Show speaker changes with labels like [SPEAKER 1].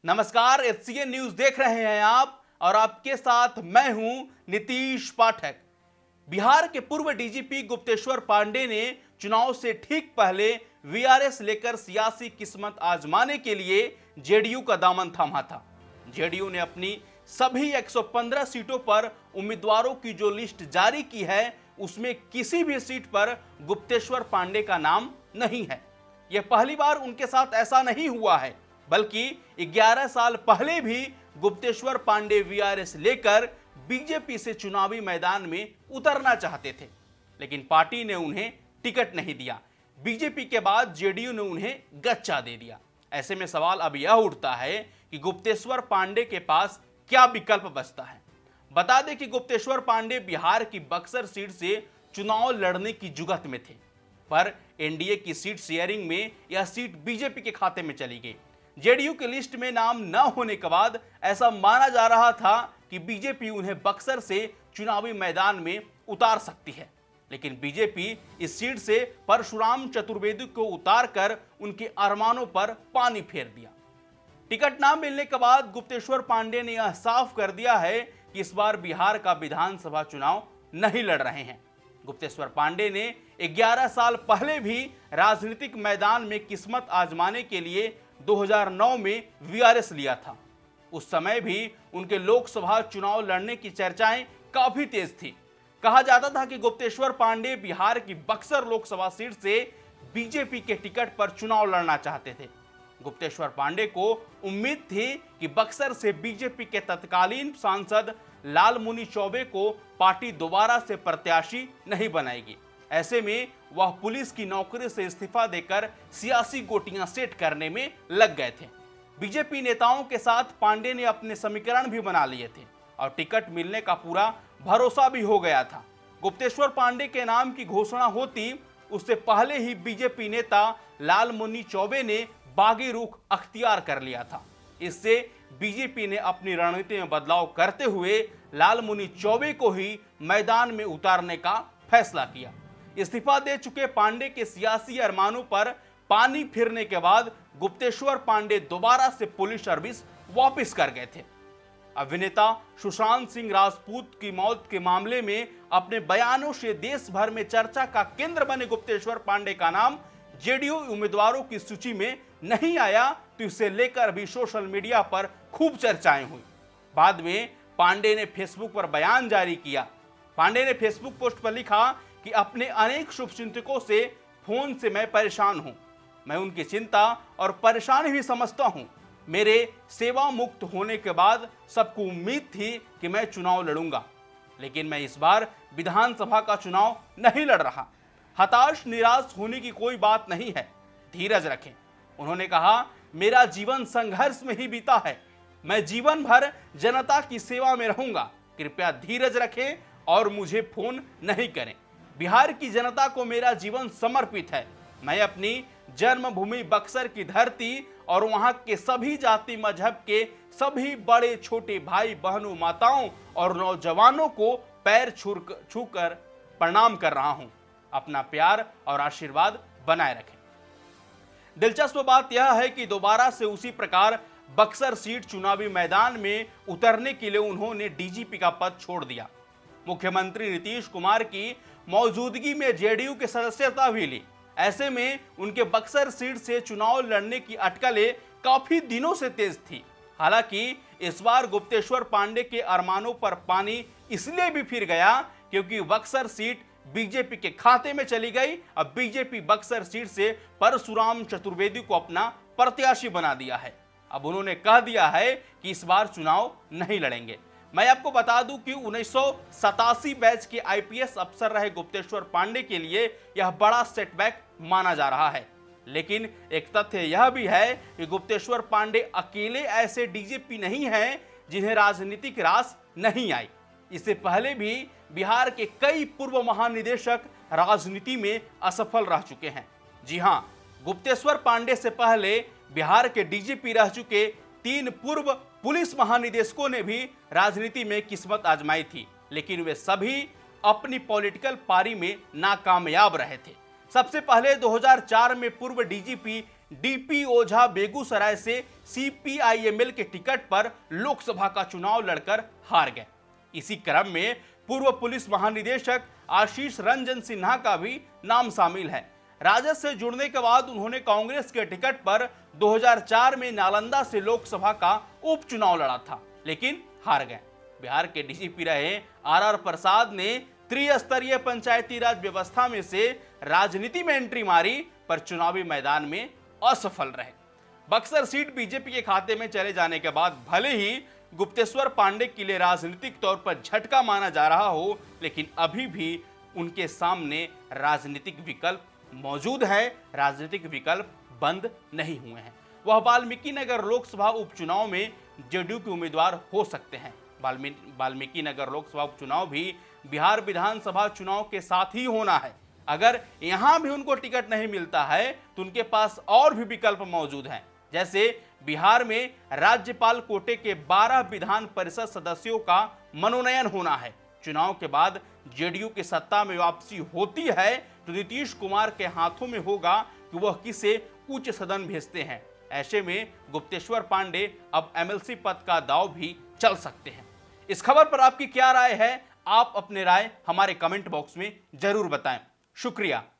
[SPEAKER 1] नमस्कार, HCN news देख रहे हैं आप और आपके साथ मैं हूं नीतीश पाठक। बिहार के पूर्व डीजीपी गुप्तेश्वर पांडे ने चुनाव से ठीक पहले वीआरएस लेकर सियासी किस्मत आजमाने के लिए जेडीयू का दामन थामा था। जेडीयू ने अपनी सभी 115 सीटों पर उम्मीदवारों की जो लिस्ट जारी की है, उसमें किसी भी सीट पर गुप्तेश्वर पांडे का नाम नहीं है। यह पहली बार उनके साथ ऐसा नहीं हुआ है, बल्कि 11 साल पहले भी गुप्तेश्वर पांडे वीआरएस लेकर बीजेपी से चुनावी मैदान में उतरना चाहते थे, लेकिन पार्टी ने उन्हें टिकट नहीं दिया। बीजेपी के बाद जेडीयू ने उन्हें गच्चा दे दिया। ऐसे में सवाल अब यह उठता है कि गुप्तेश्वर पांडे के पास क्या विकल्प बचता है। बता दें कि गुप्तेश्वर पांडे बिहार की बक्सर सीट से चुनाव लड़ने की जुगत में थे, पर एनडीए की सीट शेयरिंग में यह सीट बीजेपी के खाते में चली गई। जेडीयू की लिस्ट में नाम न होने के बाद ऐसा माना जा रहा था कि बीजेपी उन्हें बक्सर से चुनावी मैदान में उतार सकती है, लेकिन बीजेपी इस सीट से परशुराम चतुर्वेदी को उतारकर उनके अरमानों पर पानी फेर दिया। टिकट न मिलने के बाद गुप्तेश्वर पांडे ने यह साफ कर दिया है कि इस बार बिहार का विधानसभा चुनाव नहीं लड़ रहे हैं। गुप्तेश्वर पांडे ने 11 साल पहले भी राजनीतिक मैदान में किस्मत आजमाने के लिए 2009 में वीआरएस लिया था। उस समय भी उनके लोकसभा चुनाव लड़ने की चर्चाएं काफी तेज थी। कहा जाता था कि गुप्तेश्वर पांडे बिहार की बक्सर लोकसभा सीट से बीजेपी के टिकट पर चुनाव लड़ना चाहते थे। गुप्तेश्वर पांडे को उम्मीद थी कि बक्सर से बीजेपी के तत्कालीन सांसद लालमुनि चौबे को पार्टी दोबारा से प्रत्याशी नहीं बनाएगी। ऐसे में वह पुलिस की नौकरी से इस्तीफा देकर सियासी गोटियां सेट करने में लग गए थे। बीजेपी नेताओं के साथ पांडे ने अपने समीकरण भी बना लिए थे और टिकट मिलने का पूरा भरोसा भी हो गया था। गुप्तेश्वर पांडे के नाम की घोषणा होती उससे पहले ही बीजेपी नेता लालमुनि चौबे ने बागी रुख अख्तियार कर लिया था। इससे बीजेपी ने अपनी रणनीति में बदलाव करते हुए लालमुनि चौबे को ही मैदान में उतारने का फैसला किया। इस्तीफा दे चुके पांडे के सियासी अरमानों पर पानी फिरने के बाद गुप्तेश्वर पांडे दोबारा से पुलिस सर्विस वापस कर गए थे। अभिनेता सुशांत सिंह राजपूत की मौत के मामले में अपने बयानों से देश भर में चर्चा का केंद्र बने गुप्तेश्वर पांडे का नाम जेडीयू उम्मीदवारों की सूची में नहीं आया, तो इसे लेकर भी सोशल मीडिया पर खूब चर्चाएं हुई। बाद में पांडे ने फेसबुक पर बयान जारी किया। पांडे ने फेसबुक पोस्ट पर लिखा कि अपने अनेक शुभचिंतकों से फोन से मैं परेशान हूं। मैं उनकी चिंता और परेशानी भी समझता हूं। मेरे सेवा मुक्त होने के बाद सबको उम्मीद थी कि मैं चुनाव लड़ूंगा, लेकिन मैं इस बार विधानसभा का चुनाव नहीं लड़ रहा। हताश निराश होने की कोई बात नहीं है, धीरज रखें। उन्होंने कहा, मेरा जीवन संघर्ष में ही बीता है। मैं जीवन भर जनता की सेवा में रहूंगा। कृपया धीरज रखें और मुझे फोन नहीं करें। बिहार की जनता को मेरा जीवन समर्पित है। मैं अपनी जन्मभूमि बक्सर की धरती और वहां के सभी जाति मजहब के सभी बड़े छोटे भाई बहनों, माताओं और नौजवानों को पैर छूकर प्रणाम कर रहा हूं। अपना प्यार और आशीर्वाद बनाए रखें। दिलचस्प बात यह है कि दोबारा से उसी प्रकार बक्सर सीट चुनावी मैदान में उतरने के लिए उन्होंने डीजीपी का पद छोड़ दिया। मुख्यमंत्री नीतीश कुमार की मौजूदगी में जेडीयू की सदस्यता भी ली। ऐसे में उनके बक्सर सीट से चुनाव लड़ने की अटकलें काफी दिनों से तेज थी। हालांकि इस बार गुप्तेश्वर पांडे के अरमानों पर पानी इसलिए भी फिर गया क्योंकि बक्सर सीट बीजेपी के खाते में चली गई। अब बीजेपी बक्सर सीट से परशुराम चतुर्वेदी को अपना प्रत्याशी बना दिया है। अब उन्होंने कह दिया है कि इस बार चुनाव नहीं लड़ेंगे। मैं आपको बता दूं कि 1987 बैच के आईपीएस अफसर रहे गुप्तेश्वर पांडे के लिए यह बड़ा सेटबैक माना जा रहा है। लेकिन एक तथ्य यह भी है कि गुप्तेश्वर पांडे अकेले ऐसे डीजीपी नहीं हैं जिन्हें राजनीतिक रास नहीं आई। इससे पहले भी बिहार के कई पूर्व महानिदेशक राजनीति में असफल रह चुके हैं। जी हां, गुप्तेश्वर पांडे से पहले बिहार के डीजीपी रह चुके 3 पूर्व पुलिस महानिदेशकों ने भी राजनीति में किस्मत आजमाई थी, लेकिन वे सभी अपनी पॉलिटिकल पारी में नाकामयाब रहे थे। सबसे पहले 2004 में पूर्व डीजीपी डीपी ओझा बेगूसराय से सीपीआईएमएल के टिकट पर लोकसभा का चुनाव लड़कर हार गए। इसी क्रम में पूर्व पुलिस महानिदेशक आशीष रंजन सिन्हा का भी नाम शामिल है। राजद से जुड़ने के बाद उन्होंने कांग्रेस के टिकट पर 2004 में नालंदा से लोकसभा का उपचुनाव लड़ा था, लेकिन हार गए। बिहार के डीजीपी रहे आरआर प्रसाद ने त्रिस्तरीय पंचायती राज व्यवस्था में से राजनीति में एंट्री मारी, पर चुनावी मैदान में असफल रहे। बक्सर सीट बीजेपी के खाते में चले जाने के बाद भले ही गुप्तेश्वर पांडे के लिए राजनीतिक तौर पर झटका माना जा रहा हो, लेकिन अभी भी उनके सामने राजनीतिक विकल्प मौजूद है, राजनीतिक विकल्प बंद नहीं हुए हैं। वह वाल्मीकि नगर लोकसभा उपचुनाव में जेडीयू के उम्मीदवार हो सकते हैं। वाल्मीकि नगर लोकसभा उपचुनाव भी बिहार विधानसभा चुनाव के साथ ही होना है। अगर यहां भी उनको टिकट नहीं मिलता है तो उनके पास और भी विकल्प मौजूद हैं। जैसे बिहार में राज्यपाल कोटे के 12 विधान परिषद सदस्यों का मनोनयन होना है। चुनाव के बाद जेडीयू की सत्ता में वापसी होती है तो नीतीश कुमार के हाथों में होगा कि वह किसे उच्च सदन भेजते हैं। ऐसे में गुप्तेश्वर पांडे अब एमएलसी पद का दांव भी चल सकते हैं। इस खबर पर आपकी क्या राय है? आप अपने राय हमारे कमेंट बॉक्स में जरूर बताएं। शुक्रिया।